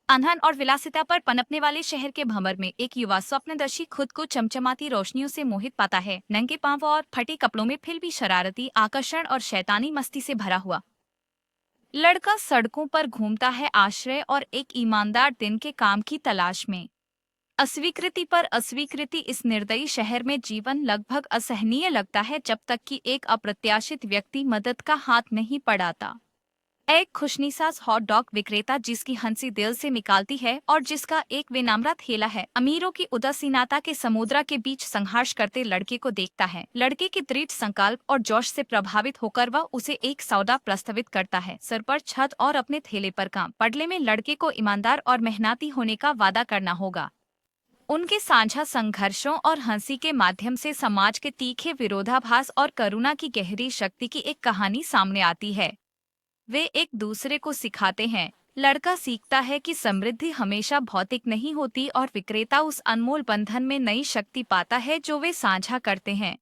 अनहन और विलासिता पर पनपने वाले शहर के भंवर में एक युवा स्वप्नदर्शी खुद को चमचमाती रोशनियों से मोहित पाता है। नंगे पांव और फटे कपड़ों में फिर भी शरारती, आकर्षण और शैतानी मस्ती से भरा हुआ लड़का सड़कों पर घूमता है, आश्रय और एक ईमानदार दिन के काम की तलाश में। अस्वीकृति पर अस्वीकृति, इस निर्दयी शहर में जीवन लगभग असहनीय लगता है जब तक कि एक अप्रत्याशित व्यक्ति मदद का हाथ नहीं बढ़ाता। एक खुशनिसास हॉट डॉग विक्रेता जिसकी हंसी दिल से निकालती है और जिसका एक विनम्र ठेला है, अमीरों की उदासीनता के समुद्र के बीच संघर्ष करते लड़के को देखता है। लड़के के दृढ़ संकल्प और जोश से प्रभावित होकर वह उसे एक सौदा प्रस्तावित करता है, सर पर छत और अपने ठेले पर काम। बदले में लड़के को ईमानदार और मेहनती होने का वादा करना होगा। उनके साझा संघर्षों और हंसी के माध्यम से समाज के तीखे विरोधाभास और करुणा की गहरी शक्ति की एक कहानी सामने आती है। वे एक दूसरे को सिखाते हैं। लड़का सीखता है कि समृद्धि हमेशा भौतिक नहीं होती और विक्रेता उस अनमोल बंधन में नई शक्ति पाता है जो वे साझा करते हैं।